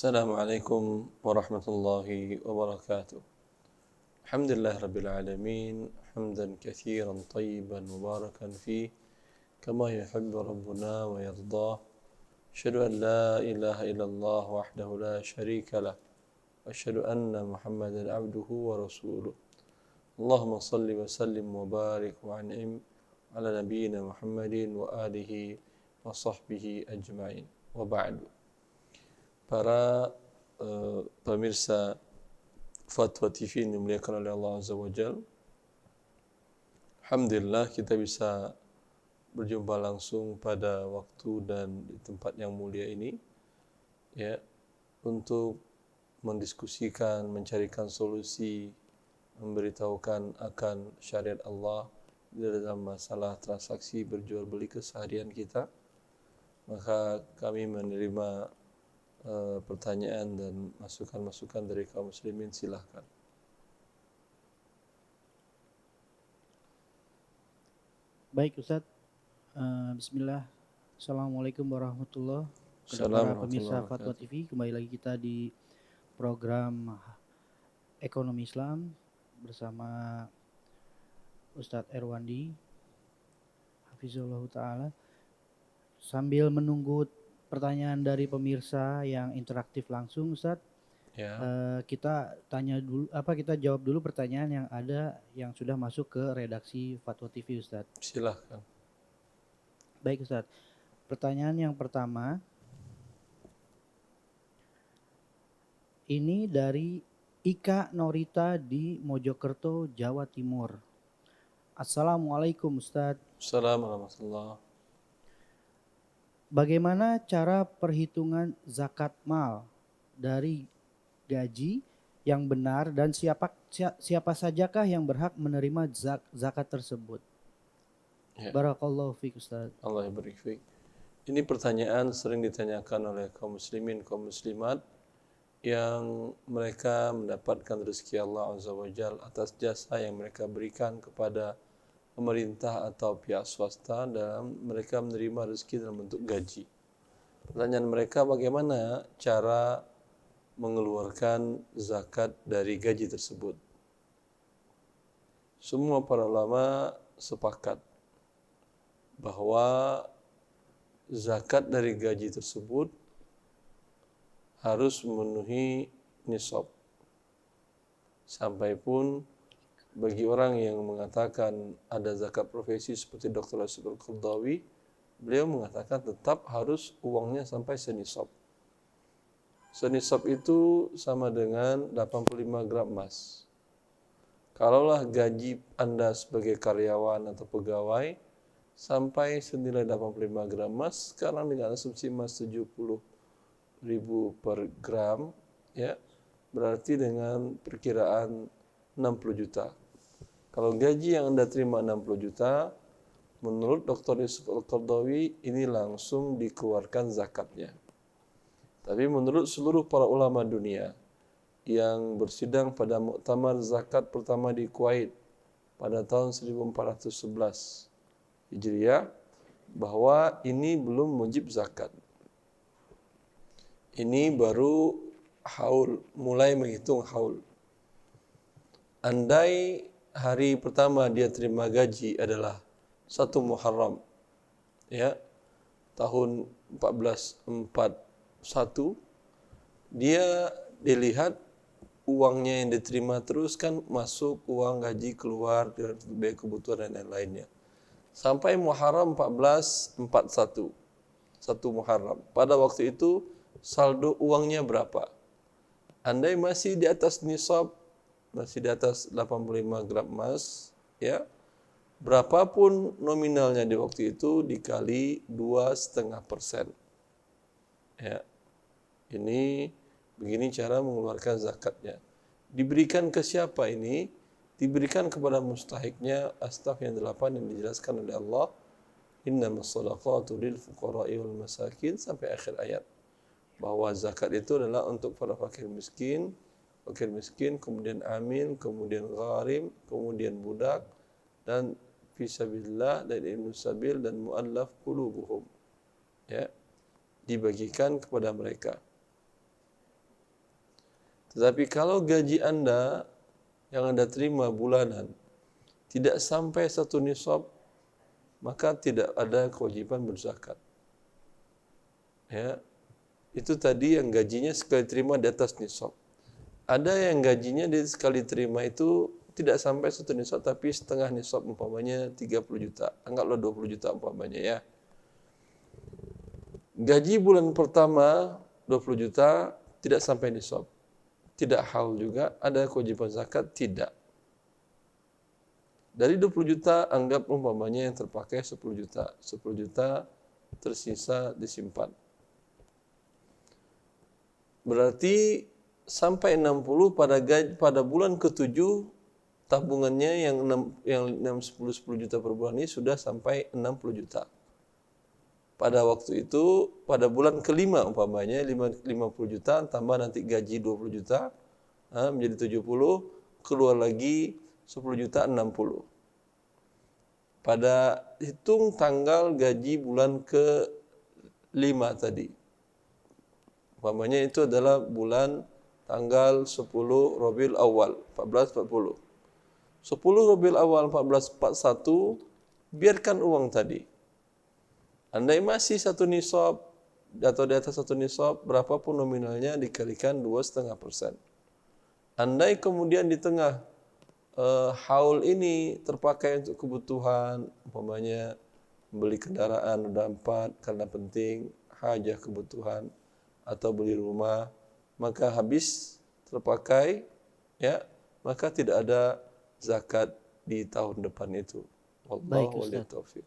السلام عليكم ورحمة الله وبركاته. الحمد لله رب العالمين حمدا كثيرا طيبا مباركا فيه كما يحب ربنا ويرضاه. أشهد أن لا إله إلا الله وحده لا شريك له وأشهد أن محمدا عبده ورسوله. اللهم صل وسلم وبارك وأنعم على نبينا محمد وآله وصحبه أجمعين. وبعد. Para pemirsa Fatwa TV yang dimuliakan oleh Allah Azza wa Jal, alhamdulillah kita bisa berjumpa langsung pada waktu dan di tempat yang mulia ini, ya, untuk mendiskusikan, mencarikan solusi, memberitahukan akan syariat Allah dalam masalah transaksi berjual beli keseharian kita. Maka kami menerima pertanyaan dan masukan-masukan dari kaum muslimin, silahkan. Baik Ustaz, Bismillah. Assalamualaikum warahmatullahi wabarakatuh. Kepada para Assalamualaikum pemirsa warahmatullahi Fatwa wabarakatuh. TV, kembali lagi kita di program Ekonomi Islam bersama Ustadz Erwandi Hafizullah Ta'ala. Sambil menunggu pertanyaan dari pemirsa yang interaktif langsung, Ustadz, Ya, kita jawab dulu pertanyaan yang ada yang sudah masuk ke redaksi Fatwa TV, Ustadz. silahkan. Baik Ustadz, pertanyaan yang pertama ini dari Ika Norita di Mojokerto, Jawa Timur. Assalamualaikum Ustadz. Assalamualaikum warahmatullahi wabarakatuh. Bagaimana cara perhitungan zakat mal dari gaji yang benar dan siapa sajakah yang berhak menerima zakat tersebut? Ya. Barakallahu fiik Ustadz. Allah barik fiik. Ini pertanyaan sering ditanyakan oleh kaum muslimin, kaum muslimat yang mereka mendapatkan rezeki Allah Azza wa Jal atas jasa yang mereka berikan kepada pemerintah atau pihak swasta dalam mereka menerima rezeki dalam bentuk gaji. Pertanyaan mereka, bagaimana cara mengeluarkan zakat dari gaji tersebut? Semua para ulama sepakat bahwa zakat dari gaji tersebut harus memenuhi nisab. Sampai pun bagi orang yang mengatakan ada zakat profesi seperti Dr. Rasul Al-Qardawi, beliau mengatakan tetap harus uangnya sampai senisab. Senisab itu sama dengan 85 gram emas. Kalaulah gaji Anda sebagai karyawan atau pegawai sampai senilai 85 gram emas, sekarang dengan asumsi emas 70.000 per gram, ya, berarti dengan perkiraan 60 juta. Kalau gaji yang Anda terima 60 juta, menurut Dr. Yusuf Al-Qardawi ini langsung dikeluarkan zakatnya. Tapi menurut seluruh para ulama dunia yang bersidang pada muktamar zakat pertama di Kuwait pada tahun 1411 Hijriah, bahwa ini belum wajib zakat. Ini baru haul, mulai menghitung haul. Andai hari pertama dia terima gaji adalah 1 Muharram, ya, tahun 1441, dia dilihat uangnya yang diterima terus kan masuk uang gaji, keluar dengan biaya kebutuhan dan lain-lainnya. Sampai Muharram 1441, 1 Muharram. Pada waktu itu saldo uangnya berapa? Andai masih di atas nisab, masih di atas 85 gram emas, ya, berapapun nominalnya di waktu itu dikali 2,5%. Ya. Ini begini cara mengeluarkan zakatnya. Diberikan ke siapa ini? Diberikan kepada mustahiknya, astaf yang 8 yang dijelaskan oleh Allah. Innamas shadaqatu lil fuqara'i wal masakin, sampai akhir ayat. Bahwa zakat itu adalah untuk para fakir miskin, kemudian amil, kemudian gharim, kemudian budak, dan fisabilillah, dan ibnu sabil, dan mu'allaf qulubuhum. Ya, dibagikan kepada mereka. Tetapi kalau gaji Anda yang Anda terima bulanan tidak sampai 1 nisab, maka tidak ada kewajiban berzakat. Ya, itu tadi yang gajinya sekali terima di atas nisab. Ada yang gajinya dia sekali terima itu tidak sampai 1 nisab tapi setengah nisab, umpamanya 30 juta. Anggaplah 20 juta umpamanya ya. Gaji bulan pertama 20 juta tidak sampai nisab. Tidak haul juga, ada kewajiban zakat? Tidak. Dari 20 juta anggap umpamanya yang terpakai 10 juta. 10 juta tersisa disimpan. Berarti sampai 60 pada bulan ke-7 tabungannya yang 10 juta per bulan ini sudah sampai 60 juta. Pada waktu itu pada bulan kelima umpamanya 50 juta tambah nanti gaji 20 juta menjadi 70, keluar lagi 10 juta 60. Pada hitung tanggal gaji bulan ke-5 tadi. Umpamanya itu adalah bulan tanggal 10 Rabiul Awal 1440. 10 Rabiul Awal 1441 biarkan uang tadi. Andai masih 1 nisab atau di atas 1 nisab, berapapun nominalnya dikalikan 2,5%. Andai kemudian di tengah haul ini terpakai untuk kebutuhan, umpamanya beli kendaraan roda 4 karena penting, hajah kebutuhan, atau beli rumah, maka habis terpakai, ya, maka tidak ada zakat di tahun depan itu. Wallahu a'lam bishawab.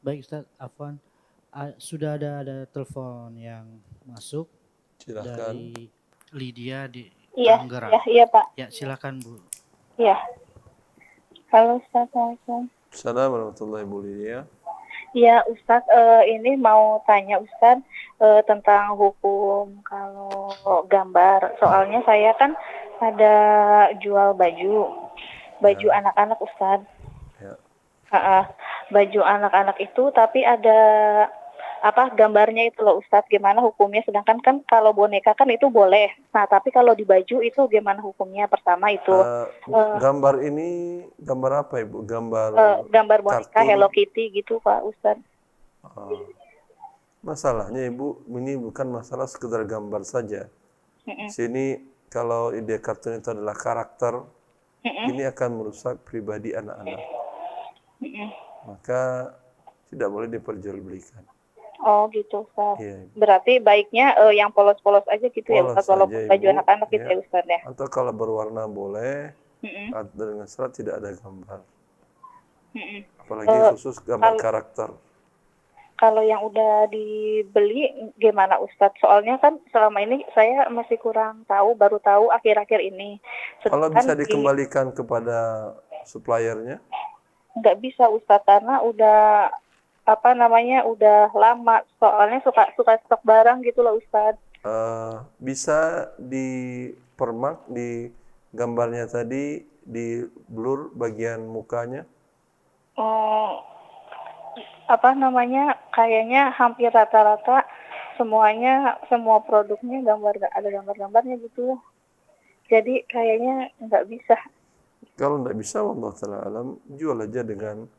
Baik Ustaz, Afwan. Sudah ada telepon yang masuk. Silakan. Dari Lydia di Iya, Tangerang. iya Pak. Ya, silakan Bu. Iya. Halo Ustaz, Assalamualaikum. Assalamualaikum warahmatullahi wabarakatuh. Iya Ustaz, ini mau tanya Ustaz tentang hukum kalau gambar. Soalnya saya kan ada jual baju anak-anak Ustaz. Ya. Baju anak-anak itu tapi ada gambarnya itu loh Ustadz, gimana hukumnya? Sedangkan kan kalau boneka kan itu boleh. Nah tapi kalau di baju itu gimana hukumnya? Pertama itu Gambar ini gambar apa Ibu? gambar boneka kartun? Hello Kitty gitu Pak Ustadz. Masalahnya Ibu, ini bukan masalah sekedar gambar saja. Sini kalau ide kartun itu adalah karakter, ini akan merusak pribadi anak-anak. Maka tidak boleh diperjualbelikan. Oh gitu Ustaz. Iya, Ibu. Berarti baiknya yang polos-polos aja gitu ya Polos Ustaz, walaupun saja, baju Ibu. anak-anak gitu Ya. ya Ustaz ya. Atau kalau berwarna boleh, dengan syarat tidak ada gambar. Apalagi khusus gambar karakter. Kalau yang udah dibeli gimana Ustadz? Soalnya kan selama ini saya masih kurang tahu, baru tahu akhir-akhir ini. Kalau Sedangkan bisa dikembalikan kepada suppliernya? nggak bisa Ustadz karena udah udah lama. Soalnya suka stok barang gitu loh Ustadz. Bisa dipermak di gambarnya tadi, di blur bagian mukanya? Kayaknya hampir rata-rata semua produknya ada gambar-gambarnya gitu. Jadi kayaknya nggak bisa. Kalau nggak bisa, wallahu ta'ala alam, jual aja dengan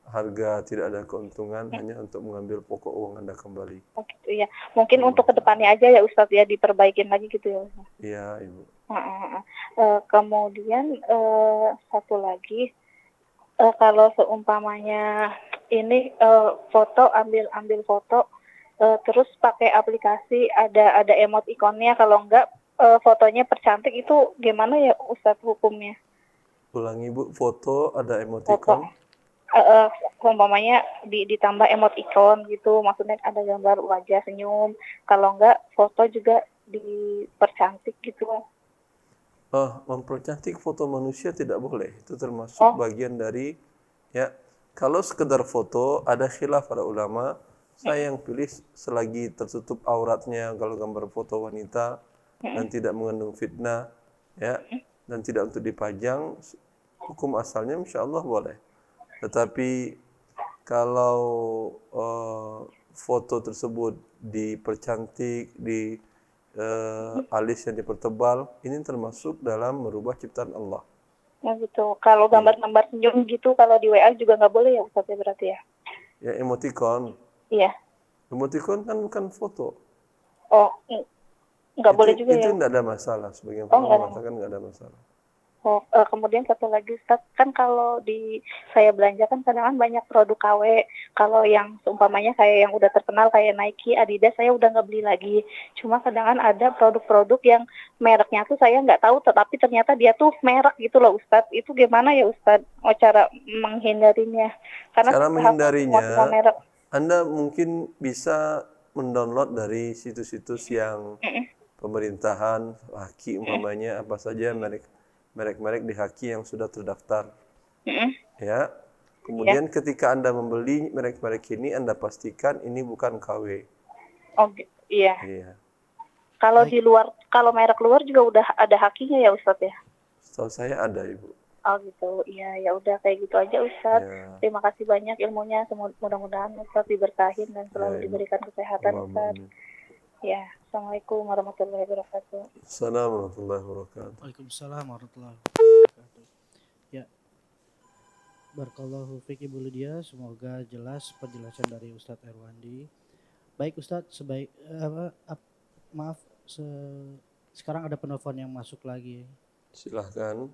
harga tidak ada keuntungan, hanya untuk mengambil pokok uang Anda kembali. Oh gitu ya. Mungkin untuk kedepannya aja ya Ustadz ya, diperbaikin lagi gitu ya Ustadz. Iya Ibu. Kemudian satu lagi, kalau seumpamanya ini ambil foto terus pakai aplikasi ada emoticonnya, kalau enggak fotonya percantik, itu gimana ya Ustadz hukumnya? Ulangi Bu, foto ada emoticon. Umpamanya ditambah emoticon gitu, maksudnya ada gambar wajah senyum, kalau enggak foto juga dipercantik gitu. Mempercantik foto manusia tidak boleh. Itu termasuk bagian dari, ya, kalau sekedar foto ada khilaf para ulama. Saya yang pilih selagi tertutup auratnya kalau gambar foto wanita dan tidak mengandung fitnah, ya, dan tidak untuk dipajang, hukum asalnya insya Allah boleh. Tetapi kalau foto tersebut dipercantik, alis yang dipertebal, ini termasuk dalam merubah ciptaan Allah. Ya gitu. Kalau gambar-gambar senyum gitu, kalau di WA juga nggak boleh ya Ustaz ya berarti ya? Ya emoticon. Iya. Emoticon kan bukan foto. Oh, nggak boleh juga Itu ya? tidak ada masalah. Sebagian Oh, orang nggak ada. mengatakan nggak ada masalah. Oh, kemudian satu lagi Ustaz, kan kalau di saya belanja kan kadang banyak produk KW. Kalau yang seumpamanya kayak yang udah terkenal kayak Nike, Adidas, saya udah nggak beli lagi. Cuma kadang ada produk-produk yang mereknya tuh saya nggak tahu, tetapi ternyata dia tuh merek gitu loh Ustaz. Itu gimana ya Ustaz? Oh, cara menghindarinya? Karena Cara saya hafal semua menghindarinya, merek. Anda mungkin bisa mendownload dari situs-situs yang pemerintahan, Haki umpamanya, apa saja merek-merek di Haki yang sudah terdaftar. Ya. Kemudian ketika Anda membeli merek-merek ini, Anda pastikan ini bukan KW. Oh, iya. Iya. Kalau di luar, kalau merek luar juga udah ada hakinya ya Ustaz ya? Setahu saya ada, Ibu. Oh gitu, iya ya udah kayak gitu aja Ustaz. Ya. Terima kasih banyak ilmunya. Mudah-mudahan Ustaz diberkahin dan selalu Ya, Ibu. diberikan kesehatan Allahumma Ustaz. amin. Ya, Assalamualaikum warahmatullahi wabarakatuh. Assalamualaikum warahmatullahi wabarakatuh. Waalaikumsalam warahmatullahi wabarakatuh. Ya, barakallahu fiik Ibu Lydia, semoga jelas penjelasan dari Ustadz Erwandi. Baik Ustadz, maaf, sekarang ada penelpon yang masuk lagi. Silahkan.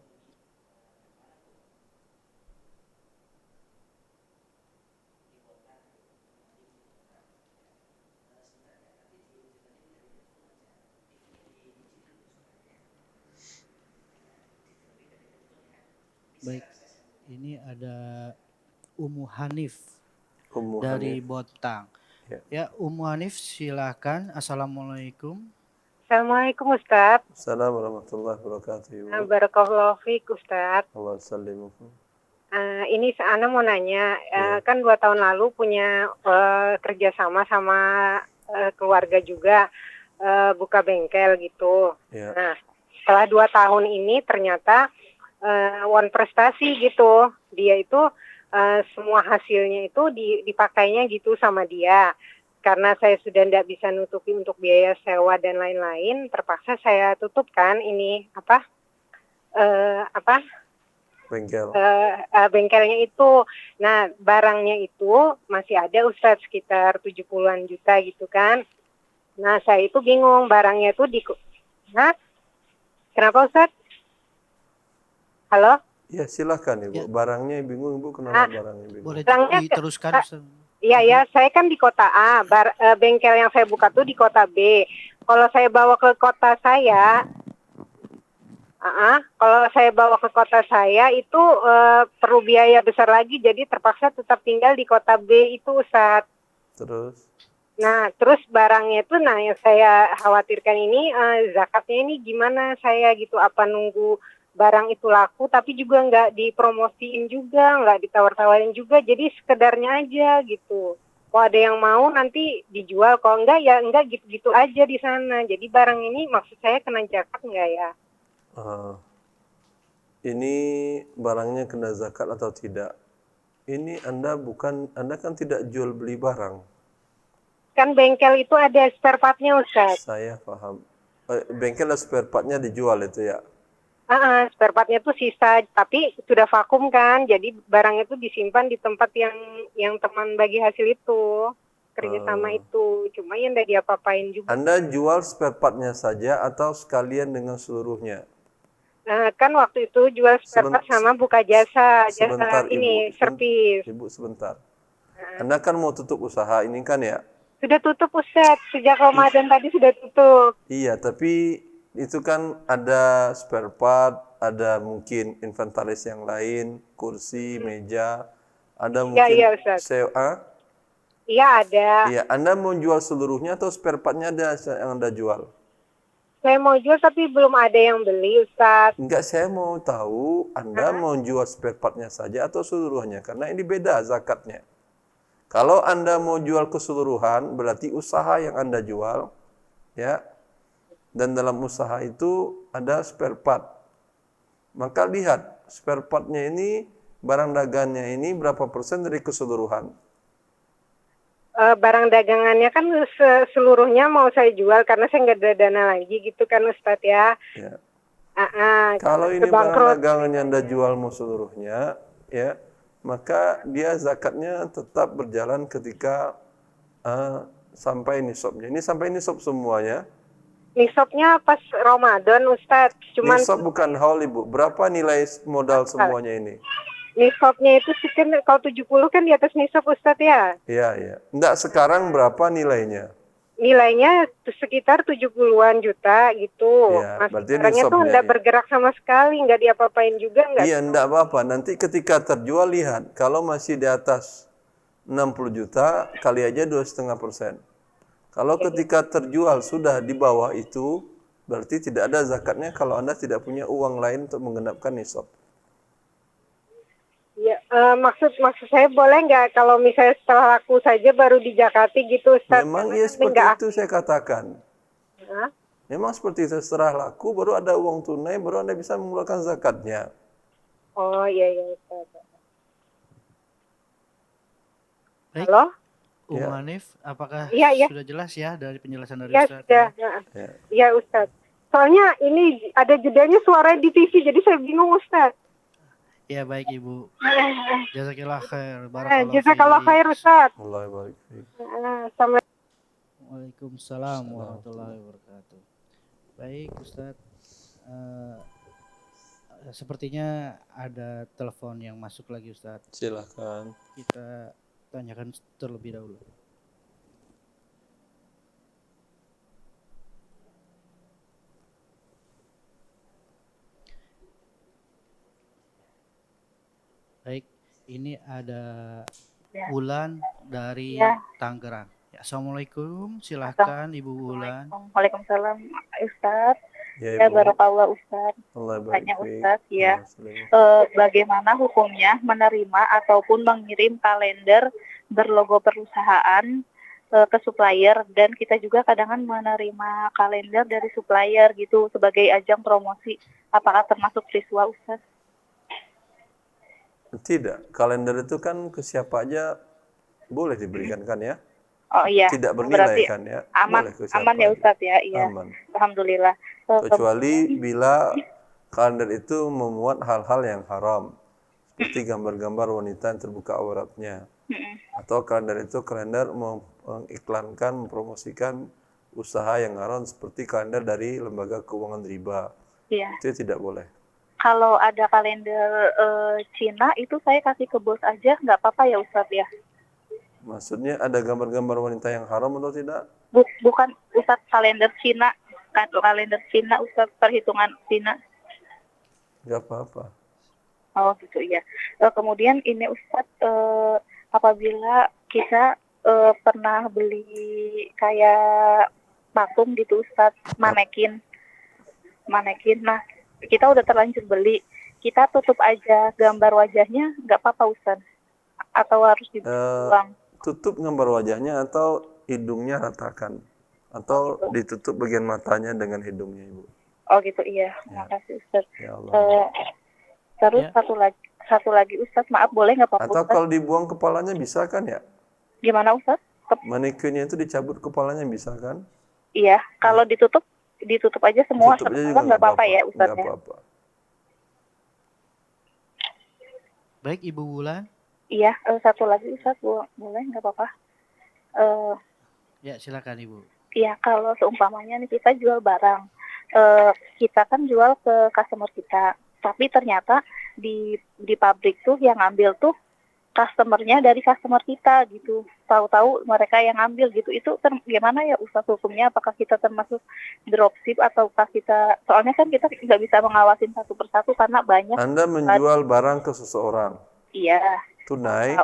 Baik, ini ada Ummu Hanif Ummu dari Hanif. Bontang. Ya. Ya, Ummu Hanif silahkan. Assalamualaikum. Assalamualaikum Ustadz. Assalamualaikum warahmatullahi wabarakatuh, Ibu. Barakallahu fiik Ustadz. Allah sallimukum. Ini Ana mau nanya, kan 2 tahun lalu punya kerjasama sama keluarga juga buka bengkel gitu. Ya. Nah, setelah 2 tahun ini ternyata one prestasi gitu. Dia itu semua hasilnya itu dipakainya gitu sama dia. Karena saya sudah tidak bisa nutupi untuk biaya sewa dan lain-lain, terpaksa saya tutup kan ini Bengkel. bengkelnya itu. Nah, barangnya itu masih ada Ustadz sekitar 70-an juta gitu kan. Nah, saya itu bingung barangnya itu Hah? Kenapa Ustadz? Halo? Ya, silakan Ibu. Ya. Barangnya bingung, Ibu, kenapa barangnya bingung? Boleh Barangnya diteruskan Ustadz. Iya, saya kan di kota A, bengkel yang saya buka tuh di kota B. Kalau saya bawa ke kota saya, itu perlu biaya besar lagi, jadi terpaksa tetap tinggal di kota B itu Ustadz. Terus? Nah, terus barangnya itu, yang saya khawatirkan ini zakatnya ini gimana saya gitu, apa nunggu barang itu laku tapi juga nggak dipromosiin juga, nggak ditawar-tawarin juga, jadi sekedarnya aja gitu. Kalau ada yang mau nanti dijual, kalau enggak ya enggak gitu-gitu aja di sana. Jadi barang ini maksud saya kena zakat enggak ya? Ini barangnya kena zakat atau tidak? Ini Anda kan tidak jual beli barang. Kan bengkel itu ada spare part-nya Ustaz. Saya paham. Bengkel dan spare part-nya dijual itu ya? Spare part-nya tuh sisa, tapi sudah vakum kan, jadi barang itu disimpan di tempat yang teman bagi hasil itu, kerjasama itu, cuma yang enggak diapa-apain juga. Anda jual spare part-nya saja atau sekalian dengan seluruhnya? Kan waktu itu jual spare part sama buka jasa Sebentar, ini, Ibu. servis. Ibu, sebentar. Anda kan mau tutup usaha ini kan ya? Sudah tutup Ustaz, sejak Ramadan tadi sudah tutup. Iya, tapi itu kan ada spare part, ada mungkin inventaris yang lain, kursi, meja, ada mungkin Iya Ustaz. sewa. Iya ada. Iya, Anda mau jual seluruhnya atau spare part-nya ada yang Anda jual? Saya mau jual tapi belum ada yang beli Ustaz. Enggak, saya mau tahu Anda mau jual spare part-nya saja atau seluruhnya, karena ini beda zakatnya. Kalau Anda mau jual keseluruhan, berarti usaha yang Anda jual, ya. Dan dalam usaha itu ada spare part. Maka lihat spare part-nya ini, barang dagangnya ini berapa persen dari keseluruhan. barang dagangannya kan seluruhnya mau saya jual karena saya nggak ada dana lagi gitu kan Ustadz ya. Ya. Kalau Kalau ini barang bangkrut, dagangan yang Anda jual mau seluruhnya, ya, maka dia zakatnya tetap berjalan ketika sampai nisabnya. Ini sampai nisab semuanya. nisabnya pas Ramadan Ustadz. Cuman Nisab bukan haul Ibu. Berapa nilai modal semuanya ini? nisabnya itu kan kalau 70 kan di atas nisab Ustadz ya. Iya, iya. Enggak, sekarang berapa nilainya? Nilainya sekitar 70-an juta gitu. Ya, Mas, berarti barangnya tuh nisabnya nggak ya. bergerak sama sekali, nggak diapa-apain juga nggak. Iya, enggak apa-apa. Nanti ketika terjual lihat, kalau masih di atas 60 juta, kali aja 2,5%. Kalau ketika terjual sudah di bawah itu, berarti tidak ada zakatnya kalau Anda tidak punya uang lain untuk menggenapkan nisab. Ya, maksud saya boleh nggak kalau misalnya setelah laku saja baru dijakati gitu Ustadz? Memang iya seperti itu saya katakan. Hah? Memang seperti itu, setelah laku baru ada uang tunai, baru Anda bisa mengeluarkan zakatnya. Oh iya Ustadz. Baik. Halo? Umu Hanif, apakah Iya. sudah jelas ya dari penjelasan dari Ya Ustadz? sudah. Ya. Iya Ustadz. Soalnya ini ada jedanya suaranya di TV, jadi saya bingung Ustadz. Ya baik Ibu. Jazakillah khair. Barakallahu Jazakallah fiik. khair Ustadz. Allah barik fiik. Sama Waalaikumsalam warahmatullahi wabarakatuh. Baik Ustadz. Sepertinya ada telepon yang masuk lagi Ustadz. Silakan. Kita tanyakan terlebih dahulu. Baik, ini ada Wulan dari Tangerang. Ya, Assalamualaikum, silahkan Ibu Wulan. Waalaikumsalam Ustadz. Ya, Ya barakallah Ustadz. Allah barik Tanya fiik. Ustadz ya. Allah Bagaimana hukumnya menerima ataupun mengirim kalender berlogo perusahaan ke supplier, dan kita juga kadang menerima kalender dari supplier gitu sebagai ajang promosi. Apakah termasuk riswa Ustadz? Tidak, kalender itu kan ke siapa aja boleh diberikan kan ya? Oh iya. Tidak bernilai Berarti kan ya? aman, Boleh ke siapa aman ya aja. Ustadz ya. Iya. Aman. Alhamdulillah. Kecuali bila kalender itu memuat hal-hal yang haram, seperti gambar-gambar wanita yang terbuka auratnya, atau kalender itu kalender mengiklankan, mempromosikan usaha yang haram seperti kalender dari lembaga keuangan riba. Iya. Itu tidak boleh. Kalau ada kalender Cina itu saya kasih ke bos aja, nggak apa-apa ya Ustadz ya? Maksudnya ada gambar-gambar wanita yang haram atau tidak? Bukan Ustadz, kalender Cina, kalender Cina Ustadz, perhitungan Cina. Nggak apa-apa. Oh gitu ya. Kemudian ini Ustadz, apabila kita pernah beli kayak patung gitu Ustadz, manekin. Nah kita udah terlanjur beli, kita tutup aja gambar wajahnya, nggak apa-apa Ustadz? Atau harus dibuang? Tutup gambar wajahnya atau hidungnya ratakan, atau ditutup bagian matanya dengan hidungnya Ibu. Oh gitu, iya. Makasih Ustadz. Ya Allah. Terus satu lagi Ustadz, maaf boleh nggak Pak Atau Ustadz? kalau dibuang kepalanya bisa kan ya? Gimana Ustadz? Manekinnya itu dicabut kepalanya bisa kan? Iya, kalau ditutup aja semua, Tutup aja kepala juga nggak apa-apa ya Ustadz nggak ya? apa-apa. Baik Ibu Wulan. Iya, satu lagi Ustadz, boleh nggak apa-apa? Ya silakan Ibu. Iya, kalau seumpamanya nih kita jual barang, kita kan jual ke customer kita, tapi ternyata di pabrik tuh yang ngambil tuh customernya dari customer kita gitu, tahu-tahu mereka yang ngambil gitu, itu gimana ya Ustadz hukumnya? Apakah kita termasuk dropship ataukah kita, soalnya kan kita nggak bisa mengawasin satu persatu karena banyak. Anda menjual barang ke seseorang. Iya. Tunai.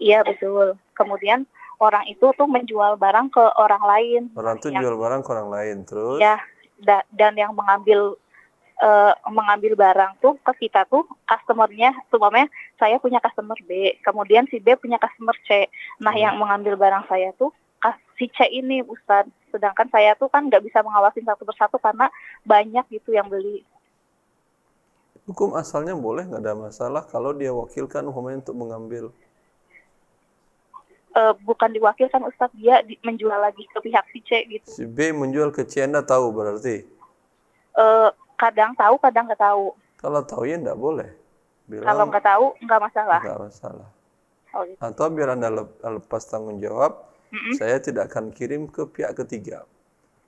Iya betul. Kemudian orang itu tuh menjual barang ke orang lain. Orang itu jual barang ke orang lain terus. Ya, dan yang mengambil barang tuh ke kita tuh customernya, umpamanya saya punya customer B, kemudian si B punya customer C. Nah, yang mengambil barang saya tuh si C ini Ustadz. Sedangkan saya tuh kan nggak bisa mengawasin satu persatu karena banyak gitu yang beli. Hukum asalnya boleh, nggak ada masalah kalau dia wakilkan umpamanya untuk mengambil. bukan diwakilkan Ustadz, dia menjual lagi ke pihak si C gitu. Si B menjual ke C, Anda tahu berarti? Kadang tahu, kadang nggak tahu. Kalau tahu ya enggak boleh. Kalau Bilang nggak tahu nggak masalah. enggak masalah. Oh gitu. Atau biar Anda lepas tanggung jawab, saya tidak akan kirim ke pihak ketiga.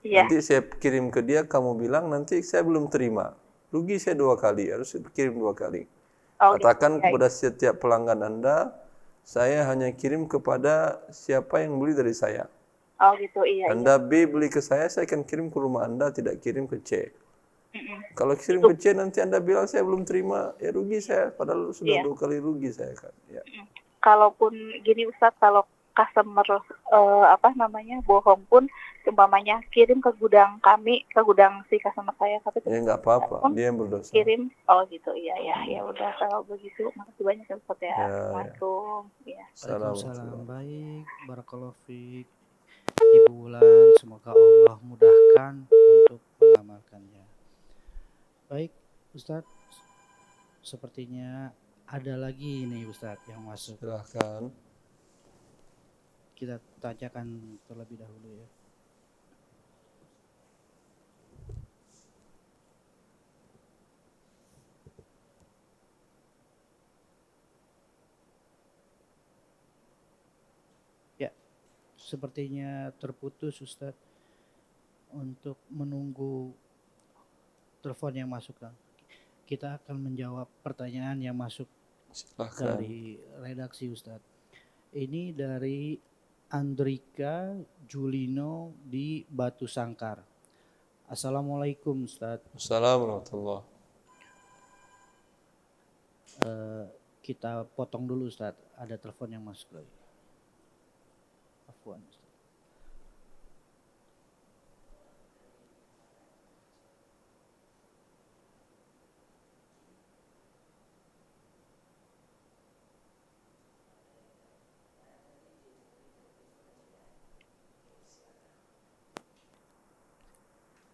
Iya. Nanti saya kirim ke dia, kamu bilang nanti saya belum terima. Rugi saya 2 kali, harus kirim 2 kali. Oh gitu. Katakan kepada setiap pelanggan Anda, saya hanya kirim kepada siapa yang beli dari saya. Oh gitu, iya. Anda B beli ke saya akan kirim ke rumah Anda, tidak kirim ke C. Kalau kirim ke C nanti Anda bilang saya belum terima, ya rugi saya. Padahal sudah 2 kali rugi saya kan. Ya. Kalaupun gini Ustadz, kalau customer bohong pun, umpamanya kirim ke gudang kami, ke gudang si customer saya, tapi Ya nggak apa-apa, dia yang berdosa. kirim. Oh gitu, iya ya udah kalau begitu. Makasih banyak ya Ustadz ya. Ya. Assalamualaikum. Ya. Waalaikumsalam. Baik, barakallahu fiik. Ibu Wulan, semoga Allah mudahkan untuk mengamalkannya. Baik, Ustadz, sepertinya ada lagi nih Ustadz yang masuk. Silahkan. Kita tanyakan terlebih dahulu ya. Ya, sepertinya terputus Ustadz. Untuk menunggu telepon yang masuk, kita akan menjawab pertanyaan yang masuk Silahkan. dari redaksi Ustadz. Ini dari Andrika Julino di Batu Sangkar. Assalamualaikum Ustadz. Assalamualaikum warahmatullahi. Kita potong dulu Ustadz, ada telepon yang masuk lagi. Afwan Ustadz.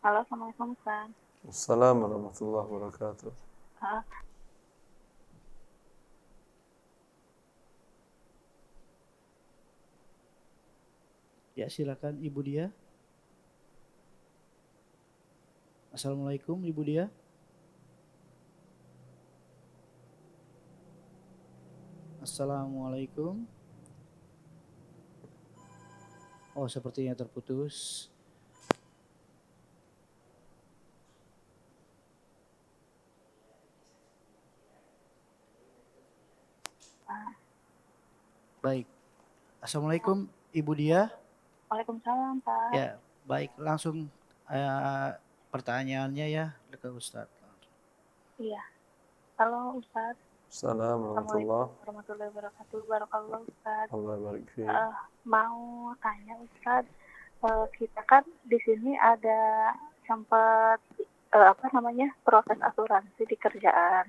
Halo, Assalamualaikum Ustadz. Assalamualaikum warahmatullahi wabarakatuh. Ya, silakan Ibu Dia. Assalamualaikum Ibu Dia. Assalamualaikum. Oh, sepertinya terputus. Baik. Assalamualaikum Ibu Dia. Waalaikumsalam Pak. Ya, baik, langsung pertanyaannya ya ke Ustadz. Iya. Halo Ustadz. Assalamualaikum warahmatullahi wabarakatuh. Barakallahu Ustadz. Allah barik fiik. Mau tanya Ustadz, kita kan di sini ada sempat proses asuransi di kerjaan.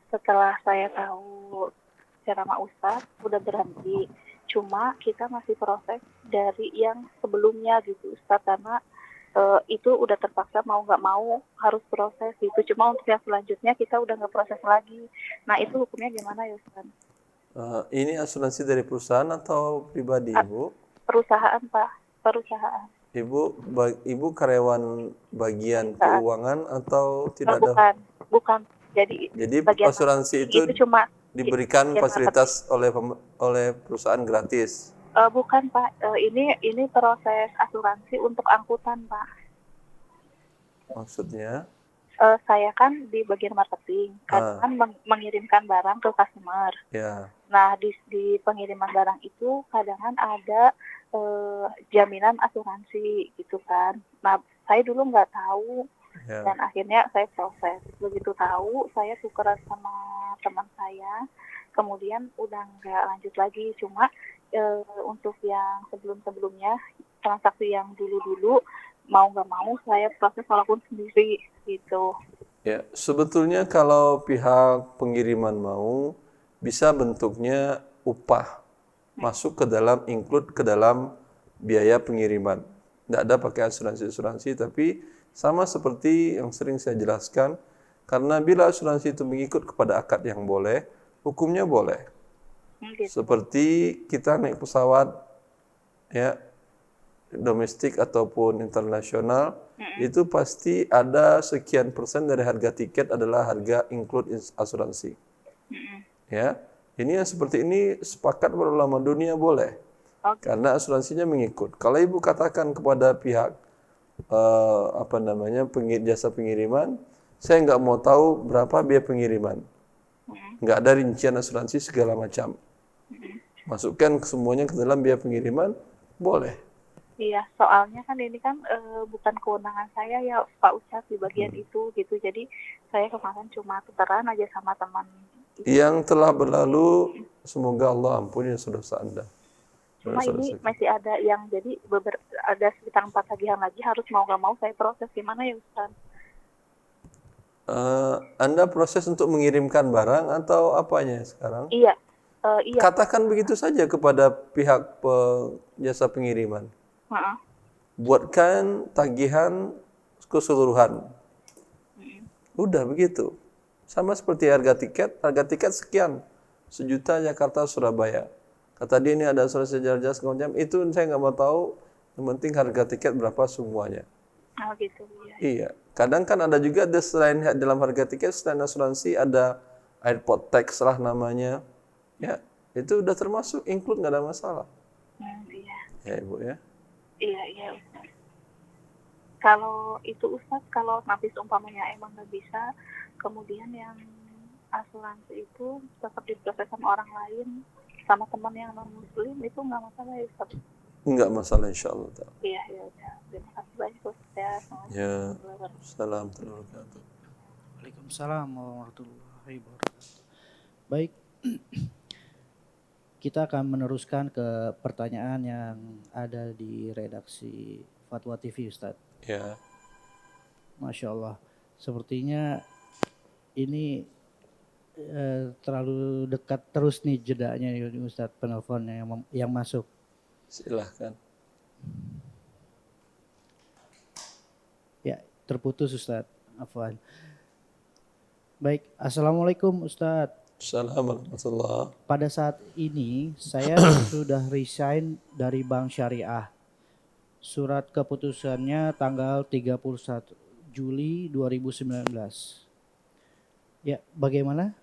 Setelah saya tahu ceramah Ustadz udah berhenti, cuma kita masih proses dari yang sebelumnya gitu Ustadz, karena itu udah terpaksa mau nggak mau harus proses gitu. Cuma untuk yang selanjutnya kita udah nggak proses lagi. Nah itu hukumnya gimana ya Ustadz? Ini asuransi dari perusahaan atau pribadi Ibu? Perusahaan Pak, perusahaan. Ibu karyawan bagian keuangan atau tidak ada? Bukan. Jadi asuransi itu cuma diberikan fasilitas oleh perusahaan gratis. Bukan Pak, ini proses asuransi untuk angkutan Pak. Maksudnya? Saya kan di bagian marketing, kan mengirimkan barang ke customer. Ya. Nah di pengiriman barang itu kadang ada jaminan asuransi gitu kan. Nah saya dulu nggak tahu. Ya. Dan akhirnya saya proses. Begitu tahu, saya tukeran sama teman saya. Kemudian udah nggak lanjut lagi. Cuma untuk yang sebelum-sebelumnya, transaksi yang dulu-dulu, mau nggak mau saya proses walaupun sendiri gitu. Ya, sebetulnya kalau pihak pengiriman mau, bisa bentuknya upah. Masuk ke dalam, include ke dalam biaya pengiriman. Nggak ada pakai asuransi-asuransi, tapi sama seperti yang sering saya jelaskan, karena bila asuransi itu mengikut kepada akad yang boleh, hukumnya boleh. Gitu. Seperti kita naik pesawat ya, domestik ataupun internasional, itu pasti ada sekian persen dari harga tiket adalah harga include asuransi. Ya, ini yang seperti ini sepakat para ulama dunia boleh, Oke. karena asuransinya mengikut. Kalau ibu katakan kepada pihak jasa pengiriman, saya nggak mau tahu berapa biaya pengiriman, nggak ada rincian asuransi segala macam. Masukkan semuanya ke dalam biaya pengiriman, boleh. Iya, soalnya kan ini kan bukan kewenangan saya ya Pak Ustadz di bagian itu gitu. Jadi saya kemarin cuma tukeran aja sama teman. Yang telah berlalu, semoga Allah ampuni dosa Anda. Cuma ini masih ada yang jadi ada sekitar 4 tagihan lagi harus mau nggak mau saya proses. Gimana ya Ustadz? Anda proses untuk mengirimkan barang atau apanya sekarang? Iya, iya. Katakan begitu saja kepada pihak jasa pengiriman. Heeh. Buatkan tagihan keseluruhan. Udah begitu. Sama seperti harga tiket sekian. 1 juta Jakarta Surabaya. Kata dia ini ada asuransi jalan segala macam, itu saya nggak mau tahu. Yang penting harga tiket berapa semuanya. Oh gitu ya. Iya. Kadang kan ada juga selain dalam harga tiket, selain asuransi ada airport tax lah namanya. Ya, itu udah termasuk include, nggak ada masalah. Iya. Ya Ibu ya. Iya Ustaz. Kalau itu Ustaz, kalau nanti seumpamanya emang nggak bisa, kemudian yang asuransi itu tetap diproses sama orang lain, sama teman yang non muslim, itu nggak masalah ya Ustaz? Enggak masalah insyaAllah. Iya, ya udah. Terima kasih banyak Ustaz. Ya. Assalamualaikum warahmatullahi wabarakatuh. Waalaikumsalam warahmatullahi wabarakatuh. Baik, kita akan meneruskan ke pertanyaan yang ada di redaksi Fatwa TV, Ustadz. Ya. Masya Allah, sepertinya ini terlalu dekat terus nih jedanya Ustadz, penelponnya yang masuk. Silahkan. Ya, terputus Ustadz. Afwan. Baik, Assalamualaikum Ustadz. Assalamualaikum. Pada saat ini saya sudah resign dari Bank Syariah. Surat keputusannya tanggal 31 Juli 2019. Ya, bagaimana?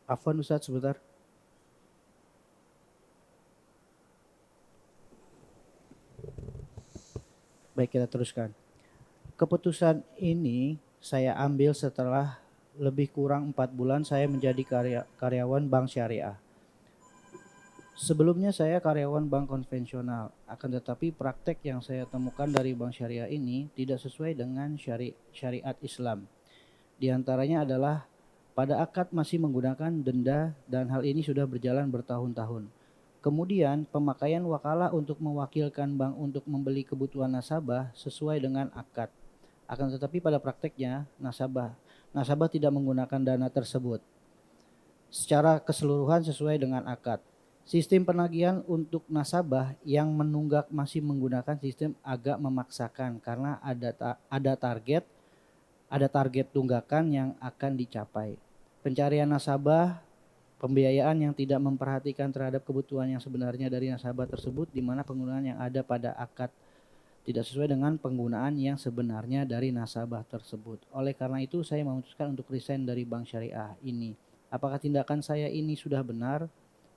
Afwan Ustadz sebentar. Baik, kita teruskan. Keputusan ini saya ambil setelah lebih kurang 4 bulan saya menjadi karyawan bank syariah. Sebelumnya saya karyawan bank konvensional, akan tetapi praktek yang saya temukan dari bank syariah ini tidak sesuai dengan syariat Islam. Di antaranya adalah pada akad masih menggunakan denda dan hal ini sudah berjalan bertahun-tahun. Kemudian pemakaian wakalah untuk mewakilkan bank untuk membeli kebutuhan nasabah sesuai dengan akad. Akan tetapi pada prakteknya nasabah tidak menggunakan dana tersebut secara keseluruhan sesuai dengan akad. Sistem penagihan untuk nasabah yang menunggak masih menggunakan sistem agak memaksakan karena ada target tunggakan yang akan dicapai. Pencarian nasabah, pembiayaan yang tidak memperhatikan terhadap kebutuhan yang sebenarnya dari nasabah tersebut, di mana penggunaan yang ada pada akad tidak sesuai dengan penggunaan yang sebenarnya dari nasabah tersebut. Oleh karena itu saya memutuskan untuk resign dari bank syariah ini. Apakah tindakan saya ini sudah benar?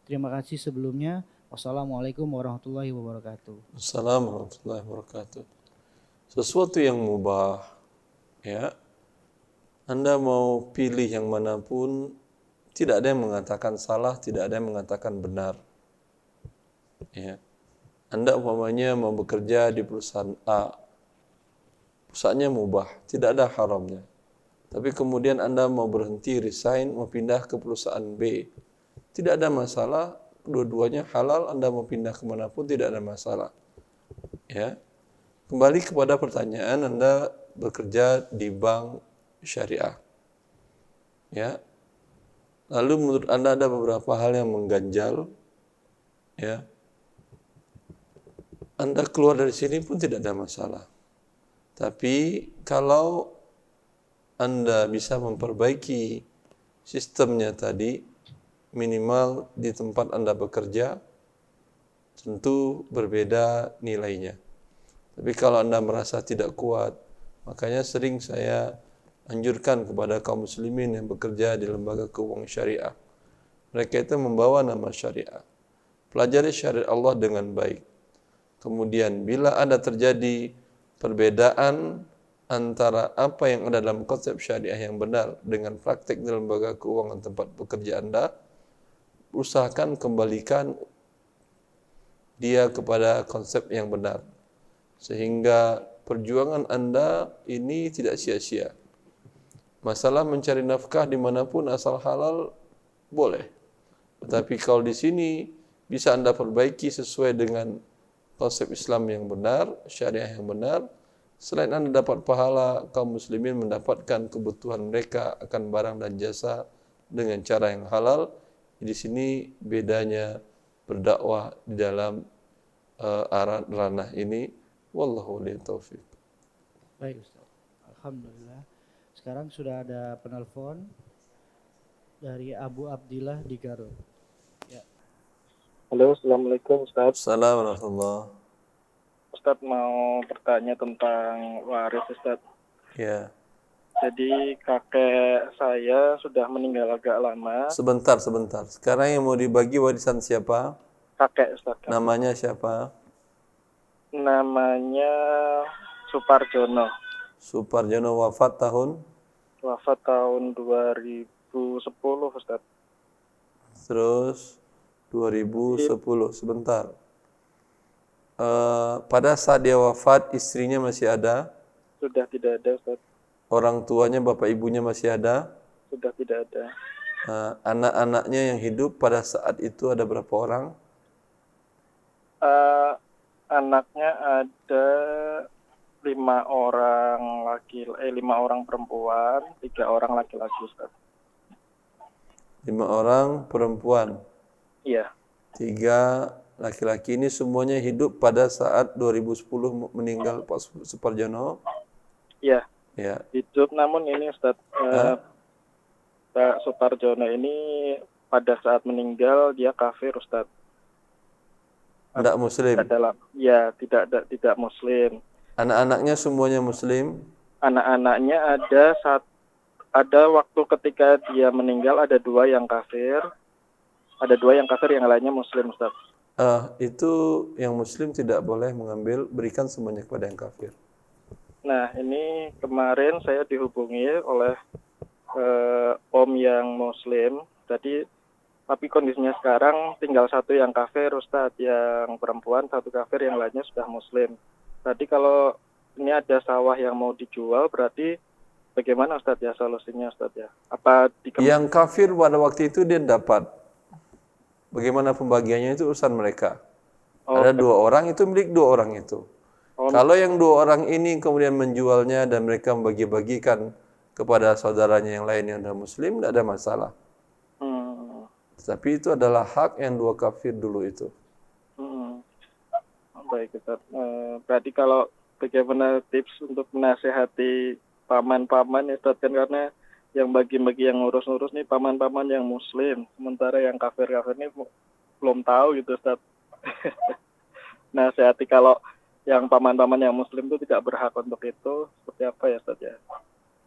Terima kasih sebelumnya. Wassalamualaikum warahmatullahi wabarakatuh. Assalamualaikum warahmatullahi wabarakatuh. Sesuatu yang mubah, ya. Anda mau pilih yang manapun, tidak ada yang mengatakan salah, tidak ada yang mengatakan benar. Ya. Anda umpamanya mau bekerja di perusahaan A, perusahaannya mubah, tidak ada haramnya. Tapi kemudian Anda mau berhenti, resign, mau pindah ke perusahaan B, tidak ada masalah, dua-duanya halal, Anda mau pindah kemanapun tidak ada masalah. Ya. Kembali kepada pertanyaan, Anda bekerja di bank syariah. Ya. Lalu menurut Anda ada beberapa hal yang mengganjal, ya. Anda keluar dari sini pun tidak ada masalah. Tapi kalau Anda bisa memperbaiki sistemnya tadi, minimal di tempat Anda bekerja, tentu berbeda nilainya. Tapi kalau Anda merasa tidak kuat, makanya sering saya anjurkan kepada kaum muslimin yang bekerja di lembaga keuangan syariah. Mereka itu membawa nama syariah. Pelajari syariat Allah dengan baik. Kemudian bila ada terjadi perbedaan antara apa yang ada dalam konsep syariah yang benar dengan praktek di lembaga keuangan tempat bekerja Anda, usahakan kembalikan dia kepada konsep yang benar. Sehingga perjuangan Anda ini tidak sia-sia. Masalah mencari nafkah dimanapun asal halal boleh. Tetapi kalau di sini bisa Anda perbaiki sesuai dengan konsep Islam yang benar, syariah yang benar, selain Anda dapat pahala, kaum muslimin mendapatkan kebutuhan mereka akan barang dan jasa dengan cara yang halal. Di sini bedanya berdakwah di dalam ranah ini. Wallahu a'lam taufiq. Baik Ustaz. Alhamdulillah. Sekarang sudah ada penelpon dari Abu Abdillah di Garut. Ya. Halo, Assalamualaikum Ustaz. Assalamualaikum warahmatullahi. Ustaz mau bertanya tentang waris Ustaz. Ya. Jadi kakek saya sudah meninggal agak lama. Sebentar. Sekarang yang mau dibagi warisan siapa? Kakek Ustaz. Namanya siapa? Namanya Suparjono. Suparjono wafat tahun? Wafat tahun 2010 Ustaz. Terus 2010. Sebentar. Pada saat dia wafat, istrinya masih ada? Sudah tidak ada Ustaz. Orang tuanya, bapak ibunya masih ada? Sudah tidak ada. Anak-anaknya yang hidup pada saat itu ada berapa orang? Anaknya ada 5 orang perempuan, 3 orang laki-laki Ustaz. 5 orang perempuan. Iya. 3 laki-laki. Ini semuanya hidup pada saat 2010 meninggal Pak Suparjono. Iya. Ya. Hidup, namun ini Ustaz, Pak Suparjono ini pada saat meninggal dia kafir Ustaz. Tidak muslim. Tidak muslim. Anak-anaknya semuanya muslim. Anak-anaknya ada waktu ketika dia meninggal ada 2 yang kafir. Ada 2 yang kafir, yang lainnya muslim Ustaz. Itu yang muslim tidak boleh mengambil, berikan semuanya kepada yang kafir. Nah, ini kemarin saya dihubungi oleh om yang muslim. Tapi kondisinya sekarang tinggal 1 yang kafir Ustaz, yang perempuan, 1 kafir, yang lainnya sudah muslim. Tadi kalau ini ada sawah yang mau dijual, berarti bagaimana Ustaz ya solusinya Ustaz ya? Yang kafir pada waktu itu dia dapat. Bagaimana pembagiannya itu urusan mereka. Ada 2 orang itu milik 2 orang itu. Kalau yang 2 orang ini kemudian menjualnya dan mereka membagi-bagikan kepada saudaranya yang lain yang sudah muslim, tidak ada masalah. Tapi itu adalah hak yang 2 kafir dulu itu. Baik Ustaz. Berarti kalau bagaimana tips untuk menasehati paman-paman ya Ustaz, kan karena yang bagi-bagi yang ngurus-ngurus nih paman-paman yang muslim, sementara yang kafir-kafir ini belum tahu gitu Ustaz. Nasihati kalau yang paman-paman yang muslim itu tidak berhak untuk itu, seperti apa ya Ustaz ya?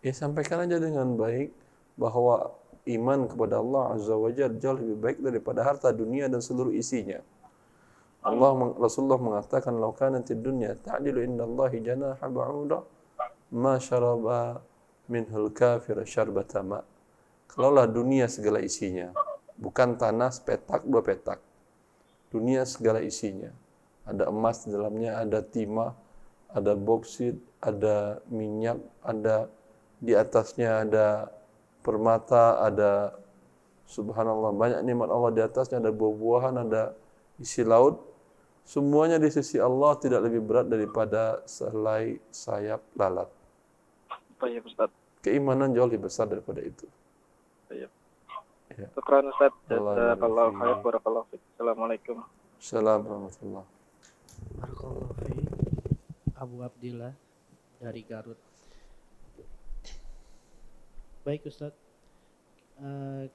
Ya sampaikan aja dengan baik bahwa iman kepada Allah Azza wa Jalla jauh lebih baik daripada harta dunia dan seluruh isinya. Rasulullah mengatakan, "Lau kanatid dunya ta'dilu indallahi janaha ba'udah, ma syaraba minhul kafir syarbata ma." Kalaulah dunia segala isinya, bukan tanah sepetak 2 petak. Dunia segala isinya. Ada emas di dalamnya, ada timah, ada boksit, ada minyak, ada di atasnya ada permata, ada subhanallah banyak nikmat Allah di atasnya, ada buah-buahan, ada isi laut. Semuanya di sisi Allah tidak lebih berat daripada sehelai sayap lalat. Baik Ustaz. Keimanan jauh lebih besar daripada itu. Baik. Ya. Syukran Ustaz. Jazakallahu Jazakallahu khair, barakallahu fiik. Assalamualaikum. Assalamualaikum warahmatullahi Barakallahu fiik. Abu Abdillah dari Garut. Baik Ustaz.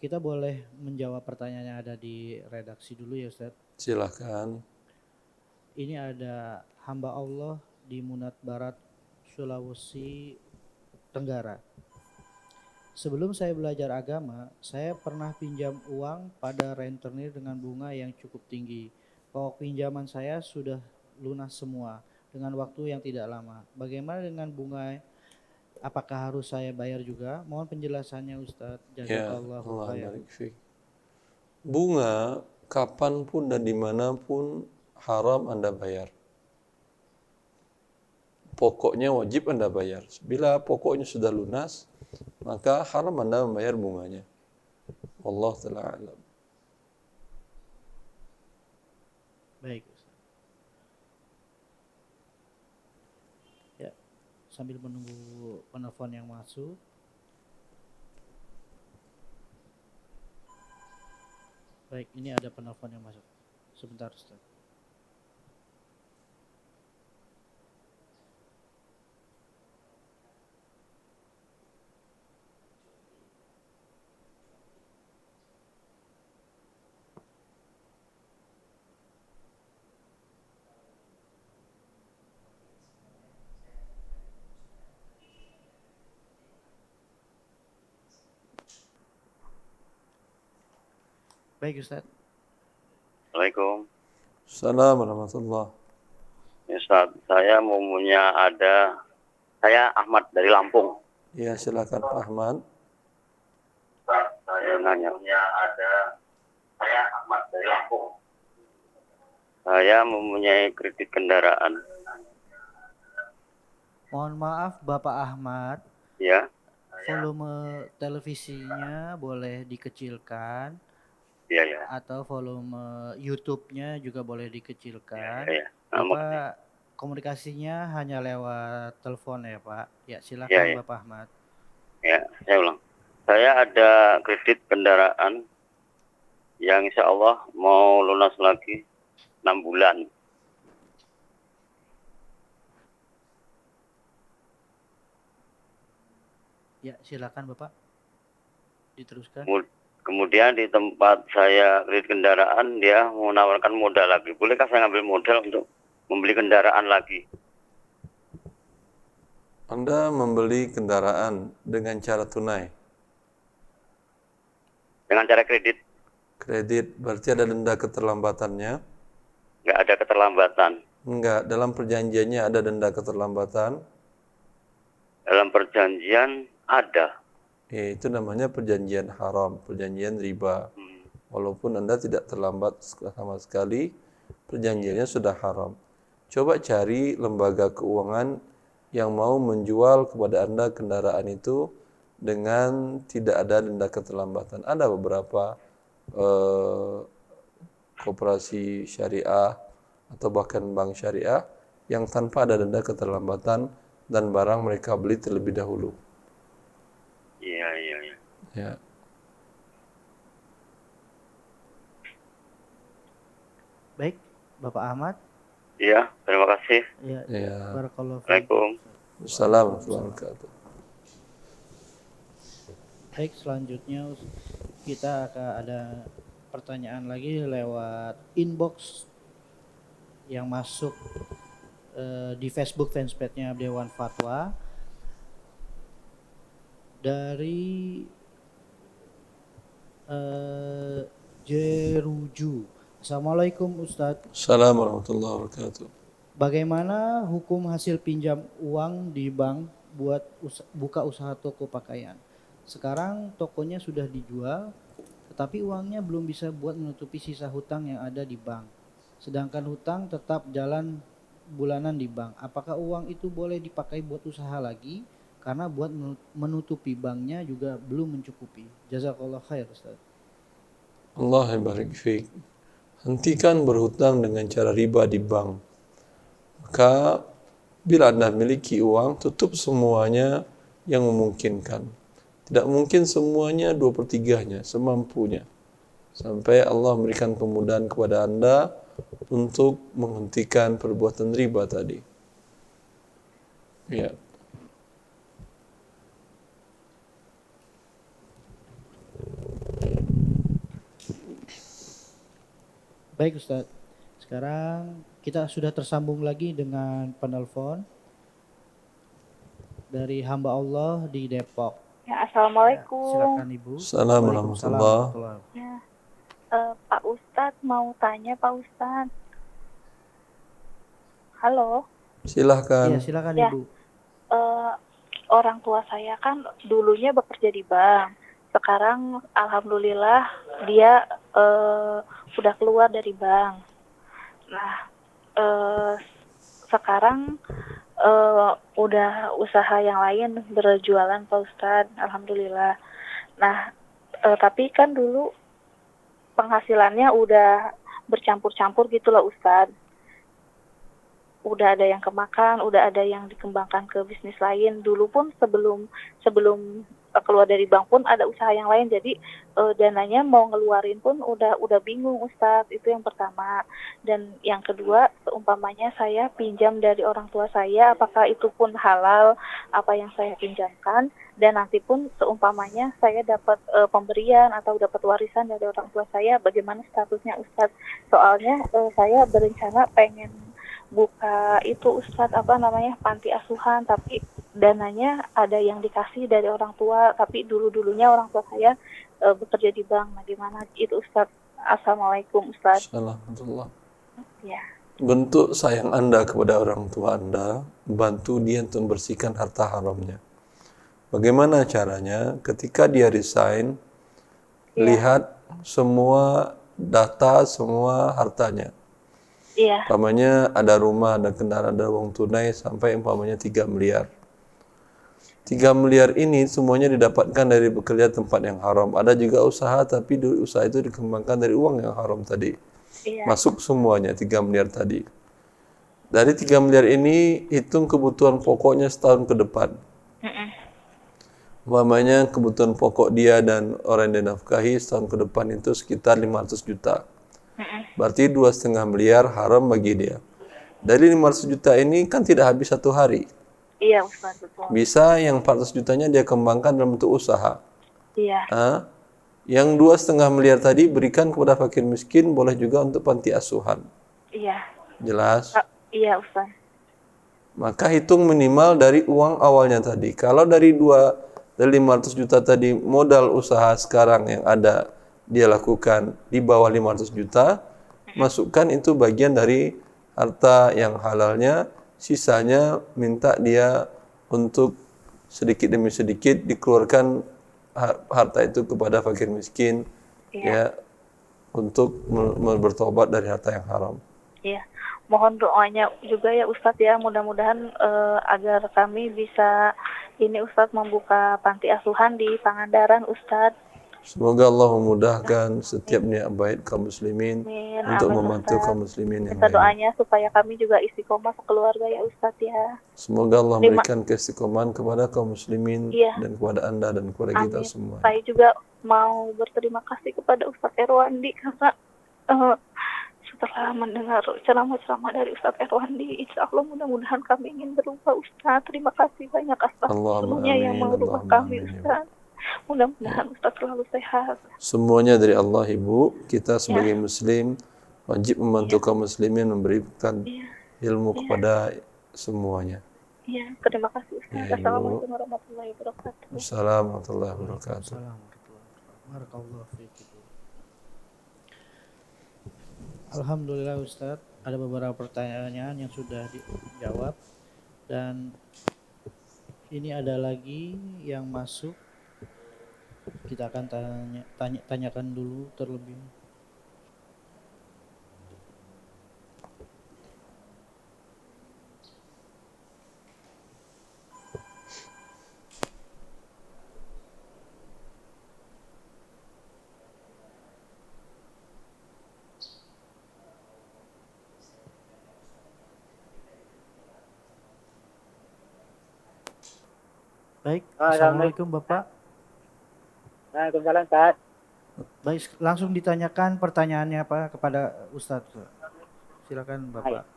Kita boleh menjawab pertanyaan yang ada di redaksi dulu ya Ustadz. Silahkan. Ini ada hamba Allah di Munat Barat, Sulawesi Tenggara. Sebelum saya belajar agama, saya pernah pinjam uang pada rentenir dengan bunga yang cukup tinggi. Pokok pinjaman saya sudah lunas semua dengan waktu yang tidak lama. Bagaimana dengan bunga? Apakah harus saya bayar juga? Mohon penjelasannya Ustadz. Ya, Jazakallahu Allah khair. barik fiik. Bunga kapanpun dan dimanapun haram Anda bayar. Pokoknya wajib Anda bayar. Bila pokoknya sudah lunas, maka haram Anda membayar bunganya. Wallahu ta'ala a'lam. Baik Ustadz. Ya, sambil menunggu penelpon yang masuk. Baik, ini ada penelpon yang masuk. Sebentar Ustaz. Baik Ustaz. Assalamualaikum. Assalamualaikum warahmatullahi. Ya, Ustaz, saya saya Ahmad dari Lampung. Ya, silakan Pak Ahmad. Saya nanya. Saya Ahmad dari Lampung. Saya mempunyai kredit kendaraan. Mohon maaf Bapak Ahmad, Ya, volume televisinya boleh dikecilkan ya. atau volume YouTube-nya juga boleh dikecilkan. Ya. Bapak komunikasinya hanya lewat telepon ya Pak. Ya silakan Ya. Bapak Ahmad. Ya, saya ulang. Saya ada kredit kendaraan yang insya Allah mau lunas lagi 6 bulan. Ya silakan Bapak. Diteruskan. Kemudian di tempat saya kredit kendaraan, dia menawarkan modal lagi. Bolehkah saya ngambil modal untuk membeli kendaraan lagi? Anda membeli kendaraan dengan cara tunai. Dengan cara kredit. Kredit berarti ada denda keterlambatannya? Nggak ada keterlambatan. Enggak, dalam perjanjiannya ada denda keterlambatan. Dalam perjanjian ada. Ya, itu namanya perjanjian haram, perjanjian riba. Walaupun Anda tidak terlambat sama sekali, perjanjiannya sudah haram. Coba cari lembaga keuangan yang mau menjual kepada Anda kendaraan itu dengan tidak ada denda keterlambatan. Ada beberapa koperasi syariah atau bahkan bank syariah yang tanpa ada denda keterlambatan dan barang mereka beli terlebih dahulu. Iya. Ya. Baik Bapak Ahmad. Iya, terima kasih. Ya. Ya. Barakallahu fiik. Assalamualaikum. Assalamualaikum warahmatullahi wabarakatuh. Baik, selanjutnya kita akan ada pertanyaan lagi lewat inbox yang masuk di Facebook fanspage-nya Dewan Fatwa dari Jeruju. Assalamualaikum Ustadz. Assalamualaikum warahmatullahi wabarakatuh. Bagaimana hukum hasil pinjam uang di bank buat buka usaha toko pakaian? Sekarang tokonya sudah dijual, tetapi uangnya belum bisa buat menutupi sisa hutang yang ada di bank. Sedangkan hutang tetap jalan bulanan di bank. Apakah uang itu boleh dipakai buat usaha lagi? Karena buat menutupi banknya juga belum mencukupi. Jazakallah khair Ustaz. Allah barik fiik. Hentikan berhutang dengan cara riba di bank. Maka bila Anda memiliki uang, tutup semuanya yang memungkinkan. Tidak mungkin semuanya 2/3-nya, semampunya. Sampai Allah memberikan kemudahan kepada Anda untuk menghentikan perbuatan riba tadi. Ya. Baik Ustadz, sekarang kita sudah tersambung lagi dengan penelpon dari hamba Allah di Depok. Ya, Ya, Assalamualaikum. silakan Ibu. Assalamualaikum Waalaikumsalam warahmatullahi. warahmatullahi. Ya, Pak Ustadz mau tanya Pak Ustadz. Halo. Iya, Silahkan. silakan Ya. Ibu. Orang tua saya kan dulunya bekerja di bank. Sekarang alhamdulillah dia sudah keluar dari bank. Nah, sekarang udah usaha yang lain berjualan Pak Ustadz, alhamdulillah. Nah, tapi kan dulu penghasilannya udah bercampur-campur gitu lah Ustadz. Udah ada yang kemakan, udah ada yang dikembangkan ke bisnis lain. Dulu pun sebelum keluar dari bank pun ada usaha yang lain. Jadi dananya mau ngeluarin pun udah bingung Ustadz. Itu yang pertama. Dan yang kedua, seumpamanya saya pinjam dari orang tua saya, apakah itu pun halal apa yang saya pinjamkan? Dan nanti pun seumpamanya saya dapat pemberian atau dapat warisan dari orang tua saya, bagaimana statusnya Ustadz? Soalnya saya berencana pengen buka itu Ustadz panti asuhan, tapi dananya ada yang dikasih dari orang tua, tapi dulunya orang tua saya bekerja di bank. Nah gimana itu Ustadz? Assalamualaikum Ustadz. Assalamualaikum. Ya. Bentuk sayang Anda kepada orang tua Anda, bantu dia untuk membersihkan harta haramnya. Bagaimana caranya? Ketika dia resign, lihat semua data, semua hartanya. Iya. Umpamanya ada rumah, ada kendaraan, ada uang tunai sampai umpamanya 3 miliar. 3 miliar ini semuanya didapatkan dari bekerja tempat yang haram. Ada juga usaha, tapi usaha itu dikembangkan dari uang yang haram tadi. Iya. Masuk semuanya 3 miliar tadi. Dari 3 miliar ini, hitung kebutuhan pokoknya setahun ke depan. Umpamanya kebutuhan pokok dia dan orang yang dinafkahi setahun ke depan itu sekitar 500 juta. Berarti 2,5 miliar haram bagi dia. Dari 500 juta ini kan tidak habis satu hari. Iya Ustadz, betul. Bisa yang 400 jutanya dia kembangkan dalam bentuk usaha. Iya. Yang 2,5 miliar tadi berikan kepada fakir miskin, boleh juga untuk panti asuhan. Iya. Jelas? Iya Ustadz. Maka hitung minimal dari uang awalnya tadi. Kalau dari 500 juta tadi modal usaha sekarang yang ada dia lakukan di bawah 500 juta, masukkan itu bagian dari harta yang halalnya, sisanya minta dia untuk sedikit demi sedikit dikeluarkan harta itu kepada fakir miskin, ya, untuk bertobat dari harta yang haram. Iya. Mohon doanya juga ya Ustadz ya, mudah-mudahan agar kami bisa ini Ustadz membuka panti asuhan di Pangandaran Ustadz. Semoga Allah memudahkan setiap niat baik kaum muslimin untuk Amin, membantu Ustaz. kaum muslimin yang Minta lain. doanya supaya kami juga istiqomah sekeluarga ya Ustadz ya. Semoga Allah memberikan keistiqomahan kepada kaum muslimin dan kepada Anda dan kepada kita Amin. semua. Saya juga mau berterima kasih kepada Ustadz Erwandi karena setelah mendengar ceramah-ceramah dari Ustadz Erwandi, insya Allah mudah-mudahan kami ingin berubah Ustadz. Terima kasih banyak atas seluruhnya yang merubah kami Ustadz. Mudah-mudahan Ustadz selalu sehat. Semuanya dari Allah Ibu. Kita sebagai muslim wajib membantu kaum muslimin memberikan ilmu kepada semuanya. Iya, terima kasih Ustaz. Assalamualaikum warahmatullahi wabarakatuh. Assalamualaikum warahmatullahi wabarakatuh. Barakallahu fiik. Alhamdulillah Ustadz, ada beberapa pertanyaan yang sudah dijawab dan ini ada lagi yang masuk. Kita akan tanyakan dulu terlebih. Baik, Assalamualaikum Bapak. Waalaikumsalam Ustaz. Baik, langsung ditanyakan pertanyaannya apa kepada Ustadz. Silakan Bapak.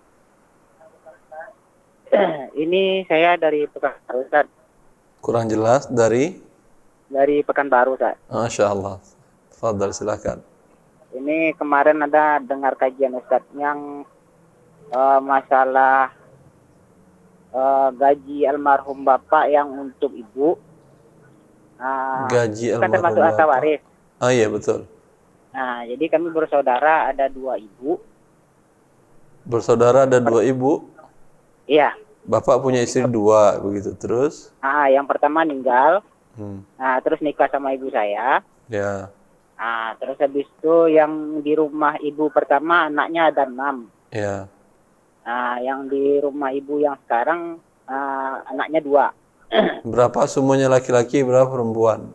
Ini saya dari Pekanbaru Ustaz. Kurang jelas dari Pekanbaru Ustaz. Masya Allah. Fadal, silakan. Ini kemarin ada dengar kajian Ustadz yang masalah gaji almarhum bapak yang untuk ibu. Gaji Kan termasuk almarhum harta bapak. waris. Ah iya betul. Nah, jadi kami bersaudara ada 2 ibu. Bersaudara ada 2 ibu. Iya. Bapak punya istri 2 begitu terus. Yang pertama meninggal. Hmm. Nah, terus nikah sama ibu saya. Ya. Nah, terus habis itu yang di rumah ibu pertama anaknya ada 6. Ya. Nah, yang di rumah ibu yang sekarang anaknya 2. Berapa semuanya laki-laki, berapa perempuan?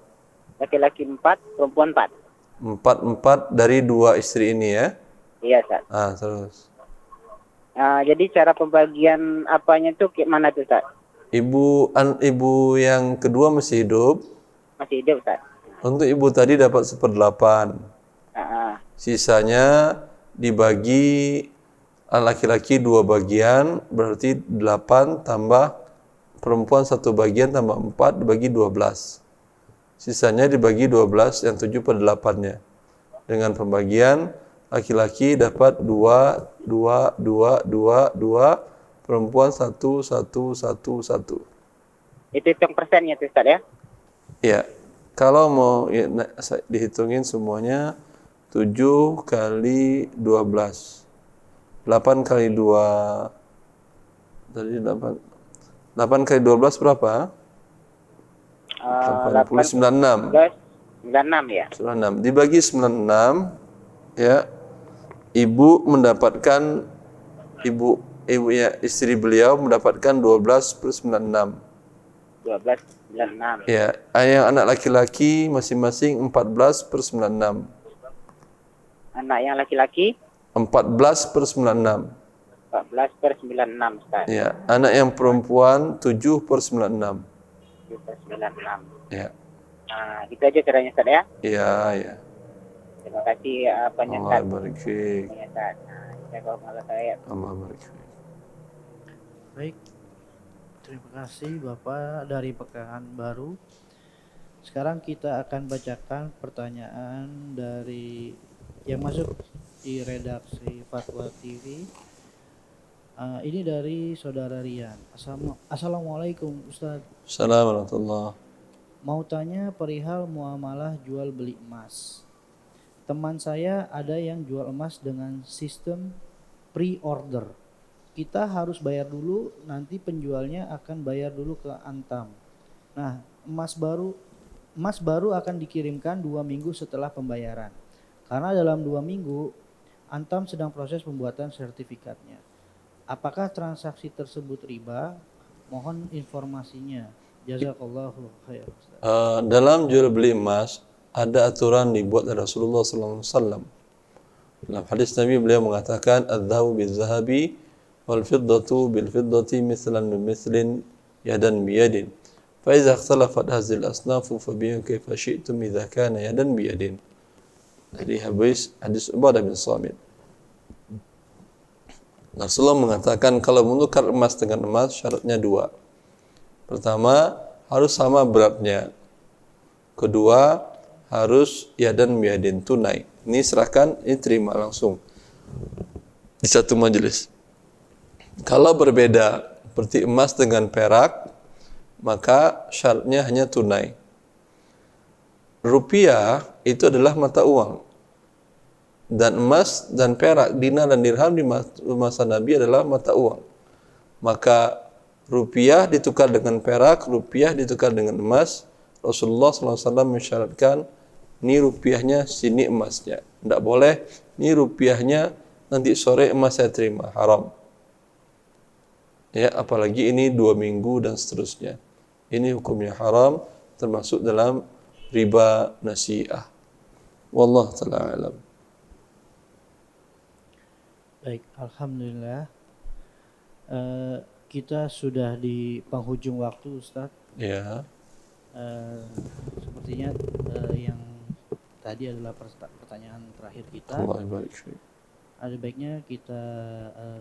Laki-laki 4, perempuan 4. 4 dari 2 istri ini ya. Iya, Ustaz. Terus. Jadi cara pembagian apanya tuh gimana tuh, Ustaz? Ibu yang kedua masih hidup. Masih hidup, Ustaz. Untuk ibu tadi dapat 1/8. Sisanya dibagi laki-laki 2 bagian, berarti 8 tambah perempuan 1 bagian tambah 4 dibagi 12. Sisanya dibagi 12 yang 7/8-nya. Dengan pembagian laki-laki dapat 2, 2, 2, 2, 2, perempuan 1, 1, 1, 1. Itu hitung persennya tuh, Ustaz ya? Ya, kalau mau ya, dihitungin semuanya 7 kali 12. 8 kali 2. Tadi 8 kali 12 berapa? 96. 96 ya? 96. Dibagi 96 ya. Ibu mendapatkan ibu ya istri beliau mendapatkan 12/96. 12/96. Ya, yang anak laki-laki masing-masing 14/96. Anak yang laki-laki 14/96. 14/96, Ustaz. Ya, anak yang perempuan 7/96. 7/96. Ya. Nah, gitu aja caranya, Ustaz ya? Iya, ya. Terima kasih apanya, Allah Ustaz. barik fiik. Ya, Ustaz. Nah, jazakallahu khairan. Allah barik fiik. Baik, terima kasih Bapak dari Pekanbaru. Sekarang kita akan bacakan pertanyaan dari yang masuk di redaksi Fatwa TV. Ini dari Saudara Rian. Assalamualaikum Ustaz. Assalamualaikum warahmatullahi. Mau tanya perihal muamalah jual beli emas. Teman saya ada yang jual emas dengan sistem pre-order. Kita harus bayar dulu, nanti penjualnya akan bayar dulu ke Antam. Nah, emas baru akan dikirimkan 2 minggu setelah pembayaran. Karena dalam 2 minggu Antam sedang proses pembuatan sertifikatnya. Apakah transaksi tersebut riba? Mohon informasinya. Jazakallahu khair. Dalam jual beli emas ada aturan dibuat oleh Rasulullah SAW. Dalam hadis Nabi beliau mengatakan adz-dzahabu bil-dzahabi wal fiddatu bil fiddati mithlan bi mithlin yadan bi yadin. Fa idza ikhtalafat hadhihi al-asnaf fabi'u kayfa syi'tum idza kana yadan bi yadin. Jadi hadis Ubadah bin Samit. Rasulullah mengatakan kalau menukar emas dengan emas syaratnya 2. Pertama, harus sama beratnya. Kedua, harus yadan biadin, tunai. Ini serahkan, ini terima langsung di satu majelis. Kalau berbeda seperti emas dengan perak, maka syaratnya hanya tunai. Rupiah itu adalah mata uang. Dan emas dan perak, dinar dan dirham di masa Nabi adalah mata uang. Maka rupiah ditukar dengan perak, rupiah ditukar dengan emas. Rasulullah SAW mensyaratkan, ini rupiahnya, sini emasnya. Tidak boleh, ini rupiahnya, nanti sore emas saya terima, haram. Ya, apalagi ini 2 minggu dan seterusnya. Ini hukumnya haram, termasuk dalam riba nasi'ah. Wallahu ta'ala alam. Baik, alhamdulillah. Kita sudah di penghujung waktu, Ustadz. Ya. Sepertinya yang tadi adalah pertanyaan terakhir kita. Allah barik fiik. Ada baiknya kita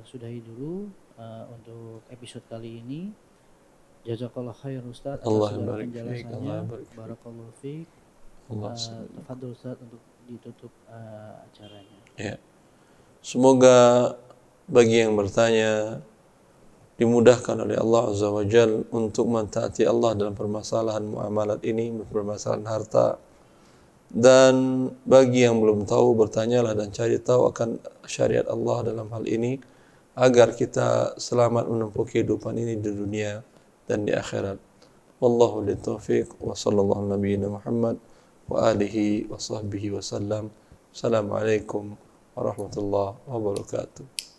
sudahi dulu untuk episode kali ini. Jazakallah khair Ustadz atas Allah segala barik fiik. Allah penjelasannya. barik fiik. Barakallahu fiik. Allah Tafadhol Ustadz untuk ditutup acaranya. Ya. Semoga bagi yang bertanya dimudahkan oleh Allah Azza wa Jal untuk mentaati Allah dalam permasalahan muamalat ini, permasalahan harta. Dan bagi yang belum tahu, bertanyalah dan cari tahu akan syariat Allah dalam hal ini agar kita selamat menempuh kehidupan ini di dunia dan di akhirat. Wallahu li taufiq wa sallallahu nabiyina Muhammad wa alihi wa sahbihi wa sallam. Assalamualaikum warahmatullahi wabarakatuh.